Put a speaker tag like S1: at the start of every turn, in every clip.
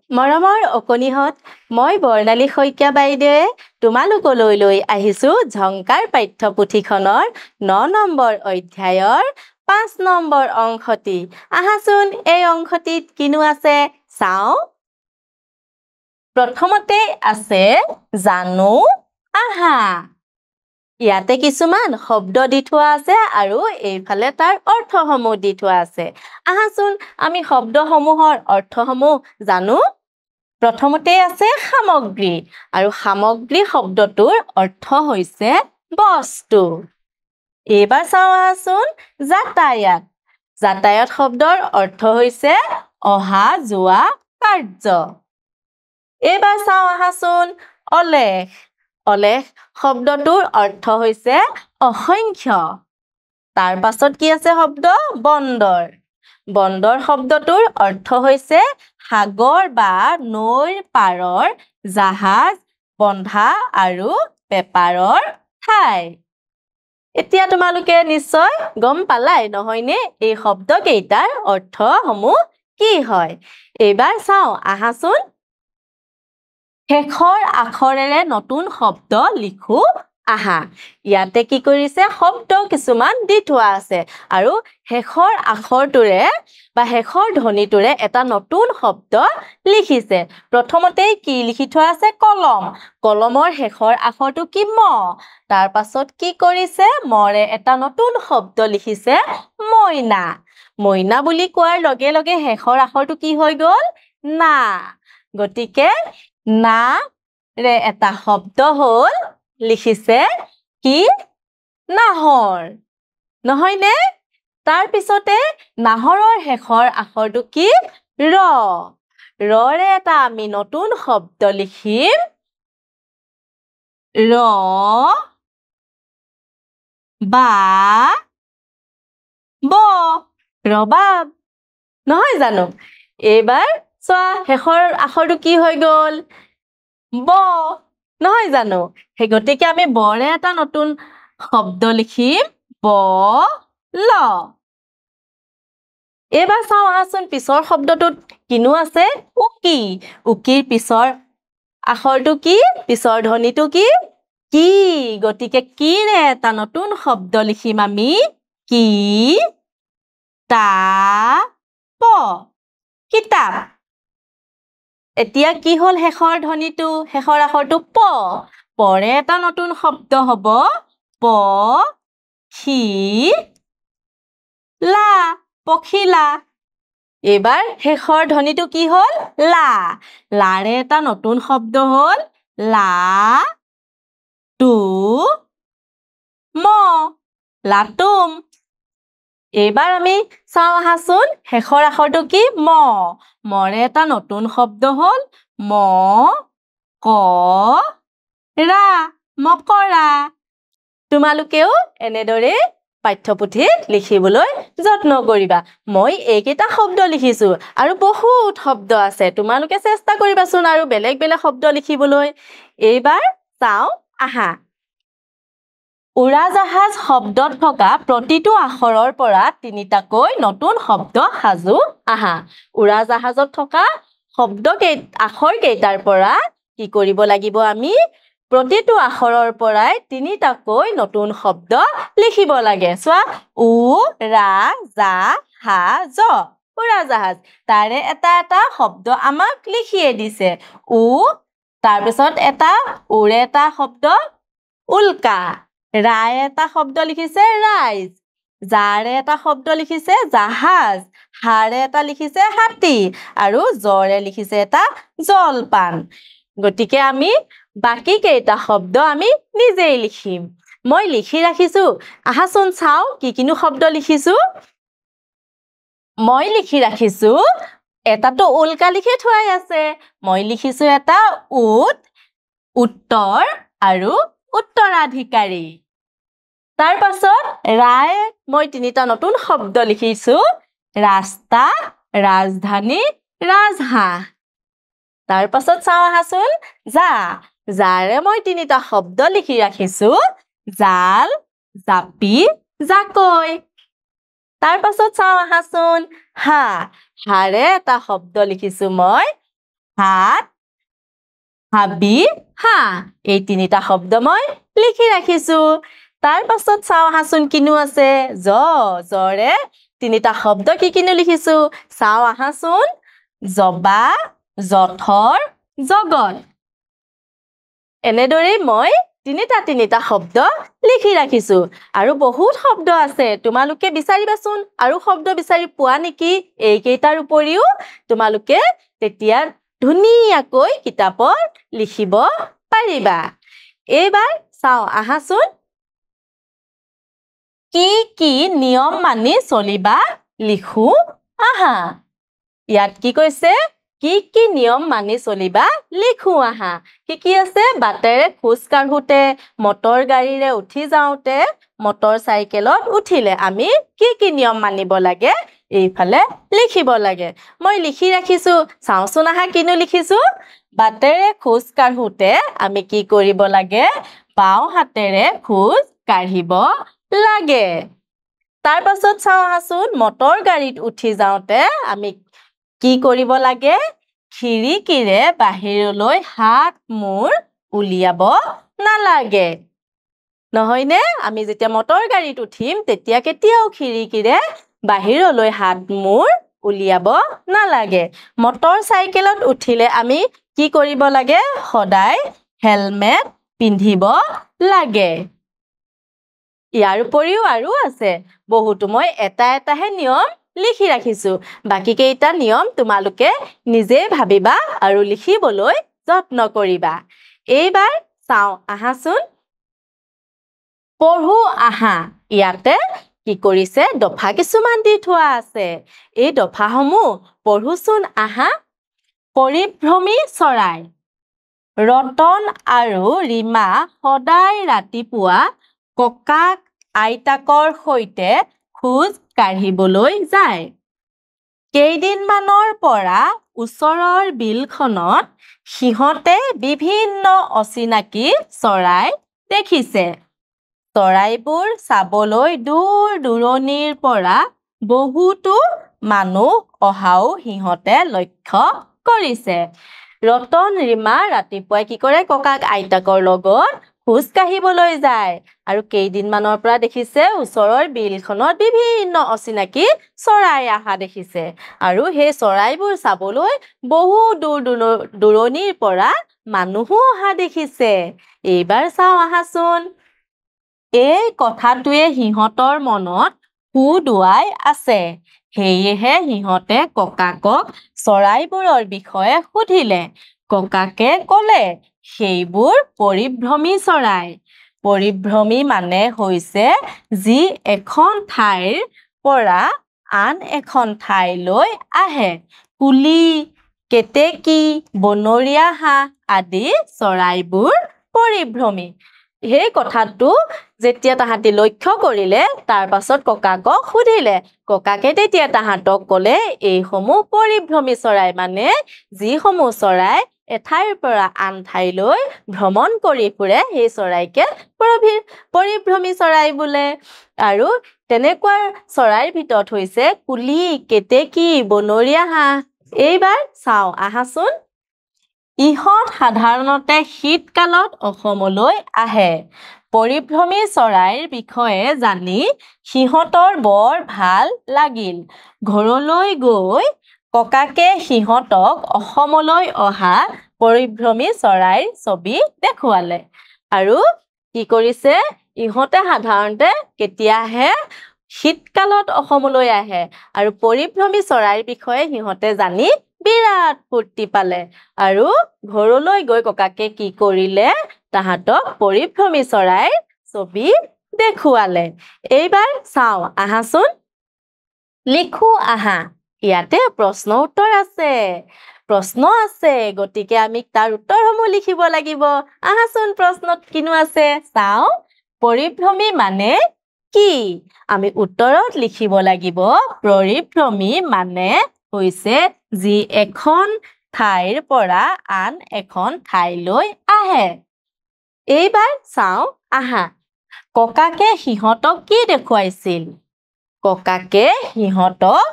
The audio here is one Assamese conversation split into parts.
S1: মৰমৰ অকণিহঁত, মই বৰ্ণালী শইকীয়া বাইদেৱে তোমালোকলৈ লৈ আহিছোঁ ঝংকাৰ পাঠ্যপুথিখনৰ ৯ নম্বৰ অধ্যায়ৰ ৫ নম্বৰ অংশটি। আহাচোন এই অংশটিত কিনো আছে চাওঁ। প্ৰথমতে আছে জানো আহা। ইয়াতে কিছুমান শব্দ দি থোৱা আছে আৰু এইফালে তাৰ অৰ্থসমূহ দি থোৱা আছে। আহাচোন আমি শব্দসমূহৰ অৰ্থসমূহ জানো। প্ৰথমতে আছে সামগ্ৰী আৰু সামগ্ৰী শব্দটোৰ অৰ্থ হৈছে বস্তু। এইবাৰ চাওঁ আহাচোন যাতায়াত। যাতায়াত শব্দৰ অৰ্থ হৈছে অহা যোৱা কাৰ্য। এইবাৰ চাওঁ আহাচোন অলেখ। অলেখ শব্দটোৰ অৰ্থ হৈছে অসংখ্য। তাৰ পাছত কি আছে শব্দ বন্দৰ। বন্দৰ শব্দটোৰ অৰ্থ হৈছে সাগৰ বা নৈৰ পাৰৰ জাহাজ বন্ধা আৰু বেপাৰৰ ঠাই। এতিয়া তোমালোকে নিশ্চয় গম পালাই নহয়নে এই শব্দকেইটাৰ অৰ্থসমূহ কি হয়। এইবাৰ চাওঁ আহাচোন শেষৰ আখৰেৰে নতুন শব্দ লিখো আহা। ইয়াতে কি কৰিছে শব্দ কিছুমান দি থোৱা আছে আৰু শেষৰ আখৰটোৰে বা শেষৰ ধ্বনিটোৰে এটা নতুন শব্দ লিখিছে। প্ৰথমতেই কি লিখি থোৱা আছে কলম। কলমৰ শেষৰ আখৰটো কি ম। তাৰ পাছত কি কৰিছে মৰে এটা নতুন শব্দ লিখিছে মইনা। মইনা বুলি কোৱাৰ লগে লগে শেষৰ আখৰটো কি হৈ গ'ল না। গতিকে না ৰে এটা শব্দ হ'ল লিখিছে কি নাহৰ নহয়নে। তাৰ পিছতে নাহৰৰ শেষৰ আখৰটো কি ৰ। ৰে এটা আমি নতুন শব্দ লিখিম ৰ বা ব ৰবাব নহয় জানো। এইবাৰ চোৱা শেষৰ আখৰটো কি হৈ গ'ল ব নহয় জানো। সেই গতিকে আমি বৰে এটা নতুন শব্দ লিখিম ব ল। এইবাৰ চাওঁ আহাচোন পিছৰ শব্দটোত কিনো আছে উকি। উকিৰ পিছৰ আখৰটো কি পিছৰ ধ্বনিটো কি কি। গতিকে কিৰে এটা নতুন শব্দ লিখিম আমি কি তা প কিতাপ। এতিয়া কি হ'ল শেষৰ ধ্বনিটো শেষৰ আখৰটো প। পৰে এটা নতুন শব্দ হ'ব প খি লা পখিলা। এইবাৰ শেষৰ ধ্বনিটো কি হ'ল লা। লাৰে এটা নতুন শব্দ হ'ল লা টু ম লাটুম। এইবাৰ আমি চাওঁ আহাচোন শেষৰ আখৰটো কি ম। মৰে এটা নতুন শব্দ হ'ল ম ক ৰা মকৰা। তোমালোকেও এনেদৰে পাঠ্যপুথিত লিখিবলৈ যত্ন কৰিবা। মই এইকেইটা শব্দ লিখিছোঁ আৰু বহুত শব্দ আছে তোমালোকে চেষ্টা কৰিবাচোন আৰু বেলেগ বেলেগ শব্দ লিখিবলৈ। এইবাৰ চাওঁ আহা উৰাজাহাজ শব্দত থকা প্ৰতিটো আখৰৰ পৰা তিনিটাকৈ নতুন শব্দ সাজো আহা। উৰাজাহাজত থকা আখৰ কেইটাৰ পৰা কি কৰিব লাগিব আমি প্ৰতিটো আখৰৰ পৰাই তিনিটাকৈ নতুন শব্দ লিখিব লাগে। চোৱা উ ৰা জা হা জ উৰাজাহাজ। তাৰে এটা এটা শব্দ আমাক লিখিয়ে দিছে উ। তাৰপিছত এটা উৰে এটা শব্দ উল্কা। ৰায়ে এটা শব্দ লিখিছে ৰাইজ। জাৰে এটা শব্দ লিখিছে জাহাজ। হাৰে এটা লিখিছে হাতী আৰু জৰে লিখিছে এটা জলপান। গতিকে আমি বাকী কেইটা শব্দ আমি নিজেই লিখিম। মই লিখি ৰাখিছোঁ আহাচোন চাওঁ কি কিনো শব্দ লিখিছোঁ। মই লিখি ৰাখিছোঁ এটাতো উল্কা লিখি থোৱাই আছে। মই লিখিছোঁ এটা উট উত্তৰ আৰু উত্তৰাধিকাৰী। তাৰ পাছত ৰায়ে মই তিনিটা নতুন শব্দ লিখিছোঁ ৰাস্তা ৰাজধানী ৰাজহাঁহ। তাৰ পাছত চাওঁ আহাচোন জা। জাৰে মই তিনিটা শব্দ লিখি ৰাখিছোঁ জাল জাপি জাকৈ। তাৰ পাছত চাওঁ আহাচোন হা। হাৰে এটা শব্দ লিখিছোঁ মই হাত, হাবি, হাঁহ। এই তিনিটা শব্দ মই লিখি ৰাখিছো। তাৰ পাছত চাওঁ আহাচোন কিনো আছে। জৰে তিনিটা শব্দ কিনো লিখিছো। চাওঁ আহাচোন। জবা, জঠৰ, জগত। এনেদৰেই মই তিনিটা শব্দ লিখি ৰাখিছো। আৰু বহুত শব্দ আছে। তোমালোকে বিচাৰিবাচোন আৰু শব্দ বিচাৰি পোৱা নেকি? এইকেইটাৰ উপৰিও তোমালোকে তেতিয়া ধুনীয়াকৈ কিতাপত লিখিব পাৰিবা। এইবাৰ চাওঁ আহাচোন। কি নিয়ম মানি চলিবা লিখো আহা। ইয়াত কি কৈছে? কি নিয়ম মানি চলিবা লিখো আহা। কি আছে? বাটেৰে খোজ কাঢ়োতে, মটৰ গাড়ীৰে উঠি যাওঁতে, মটৰ চাইকেলত উঠিলে আমি কি নিয়ম মানিব লাগে এইফালে লিখিব লাগে। মই লিখি ৰাখিছো। চাওঁচোন আহা কিনো লিখিছো। বাটেৰে খোজ কাঢ়োতে আমি কি কৰিব লাগে? বাওঁ হাতেৰে খোজ কাঢ়িব লাগে। তাৰ পাছত চাওঁ আহাচোন। মটৰ গাড়ীত উঠি যাওঁতে আমি কি কৰিব লাগে? খিৰিকীৰে বাহিৰলৈ হাত মূৰ উলিয়াব নালাগে। নহয়নে? আমি যেতিয়া মটৰ গাড়ীত উঠিম তেতিয়া কেতিয়াও খিৰিকীৰে বাহিৰলৈ হাত মূৰ উলিয়াব নালাগে। মটৰ চাইকেলত উঠিলে আমি কি কৰিব লাগে? সদায় হেলমেট পিন্ধিব লাগে। ইয়াৰ উপৰিও আৰু আছে বহুতো। মই এটাহে নিয়ম লিখি ৰাখিছো। বাকী কেইটা নিয়ম তোমালোকে নিজে ভাবিবা আৰু লিখিবলৈ যত্ন কৰিবা। এইবাৰ চাওঁ আহাচোন। পঢ়ো আহা। ইয়াতে কি কৰিছে? দফা কিছুমান দি থোৱা আছে। এই দফাসমূহ পঢ়োচোন আহা। পৰিভ্ৰমী চৰাই। ৰতন আৰু ৰীমা সদায় ৰাতিপুৱা ককাক আইতাকৰ সৈতে খোজ কাঢ়িবলৈ যায়। কেইদিনমানৰ পৰা ওচৰৰ বিলখনত সিহঁতে বিভিন্ন অচিনাকি চৰাই দেখিছে। চৰাইবোৰ চাবলৈ দূৰ-দূৰণিৰ পৰা বহুতো মানুহ অহাও সিহঁতে লক্ষ্য কৰিছে। ৰতন, ৰীমা ৰাতিপুৱাই কি কৰে? ককাক আইতাকৰ লগত খোজ কাঢ়িবলৈ যায়। আৰু কেইদিনমানৰ পৰা দেখিছে ওচৰৰ বিলখনত বিভিন্ন অচিনাকি চৰাই অহা দেখিছে। আৰু সেই চৰাইবোৰ চাবলৈ বহু দূৰণিৰ পৰা মানুহো অহা দেখিছে। এইবাৰ চাওঁ আহাচোন। এই কথাটোৱে সিহঁতৰ মনত সুদুৱাই আছে। সেয়েহে সিহঁতে ককাকক চৰাইবোৰৰ বিষয়ে সুধিলে। ককাকে ক'লে সেইবোৰ পৰিভ্ৰমী চৰাই। পৰিভ্ৰমী মানে হৈছে যি এখন ঠাইৰ পৰা আন এখন ঠাইলৈ আহে। কুলি, কেতেকী, বনৰীয়া হাঁহ আদি চৰাইবোৰ পৰিভ্ৰমী। সেই কথাটো যেতিয়া তাহাঁতি লক্ষ্য কৰিলে তাৰ পাছত ককাকক সুধিলে। ককাকে তেতিয়া তাহাঁতক ক'লে এইসমূহ পৰিভ্ৰমী চৰাই। মানে যিসমূহ চৰাই এঠাইৰ পৰা আন ঠাইলৈ ভ্ৰমণ কৰি ফুৰে সেই চৰাইকে পৰিভ্ৰমী চৰাই বোলে। আৰু তেনেকুৱা চৰাইৰ ভিতৰত হৈছে কুলি, কেতেকী, বনৰীয়া হাঁহ। এইবাৰ চাওঁ আহাচোন। ইহঁত সাধাৰণতে শীতকালত অসমলৈ আহে। পৰিভ্ৰমী চৰাইৰ বিষয়ে জানি সিহঁতৰ বৰ ভাল লাগিল। ঘৰলৈ গৈ ককাকে সিহঁতক অসমলৈ অহা পৰিভ্ৰমী চৰাইৰ ছবি দেখুৱালে। আৰু কি কৰিছে? ইহঁতে সাধাৰণতে কেতিয়া আহে? শীতকালত অসমলৈ আহে। আৰু পৰিভ্ৰমী চৰাইৰ বিষয়ে সিহঁতে জানি বিৰাট ফূৰ্তি পালে। আৰু ঘৰলৈ গৈ ককাকে কি কৰিলে? তাহাঁতক পৰিভ্ৰমী চৰাইৰ ছবি দেখুৱালে। এইবাৰ চাওঁ আহাচোন। লিখো আহা। ইয়াতে প্ৰশ্ন উত্তৰ আছে। প্ৰশ্ন আছে, গতিকে আমি তাৰ উত্তৰসমূহ লিখিব লাগিব। আহাচোন প্ৰশ্নত কিনো আছে চাওঁ। পৰিভ্ৰমী মানে কি? আমি উত্তৰত লিখিব লাগিব পৰিভ্ৰমী মানে হৈছে যি এখন ঠাইৰ পৰা আন এখন ঠাইলৈ আহে। এইবাৰ চাওঁ আহা। ককাকে সিহঁতক কি দেখুৱাইছিল? ককাকে সিহঁতক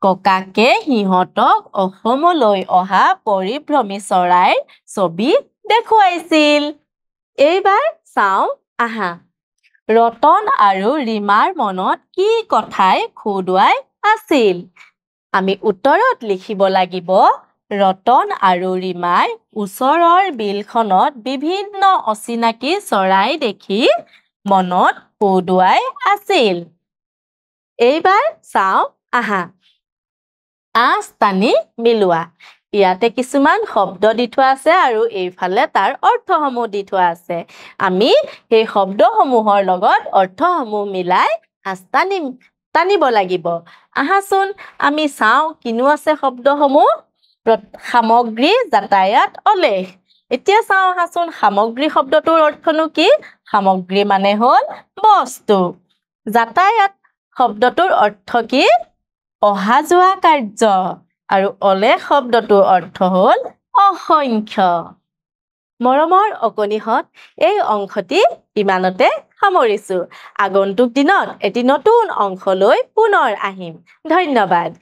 S1: ককাকে সিহঁতক অসমলৈ অহা পৰিভ্ৰমী চৰাইৰ ছবি দেখুৱাইছিল। এইবাৰ চাওঁ আহা। ৰতন আৰু ৰীমাৰ মনত কি কথাই খুদুৱাই আছিল? আমি উত্তৰত লিখিব লাগিব, ৰতন আৰু ৰীমাই ওচৰৰ বিলখনত বিভিন্ন অচিনাকি চৰাই দেখি মনত খুদুৱাই আছিল। এইবাৰ চাওঁ আহা। আঁচ টানি মিলোৱা। ইয়াতে কিছুমান শব্দ দি থোৱা আছে আৰু এইফালে তাৰ অৰ্থসমূহ দি থোৱা আছে। আমি সেই শব্দসমূহৰ লগত অৰ্থসমূহ মিলাই আঁচ টানিব লাগিব। আহাচোন আমি চাওঁ কিনো আছে শব্দসমূহ। সামগ্ৰী, যাতায়াত, অলেখ। এতিয়া চাওঁ আহাচোন সামগ্ৰী শব্দটোৰ অৰ্থনো কি? সামগ্ৰী মানে হ'ল বস্তু। যাতায়াত শব্দটোৰ অৰ্থ কি? অহা যোৱা কাৰ্য। আৰু অলেখ শব্দটোৰ অৰ্থ হ'ল অসংখ্য। মৰমৰ অকণিহঁত, এই অংশটি ইমানতে সামৰিছোঁ। আগন্তুক দিনত এটি নতুন অংশ লৈ পুনৰ আহিম। ধন্যবাদ।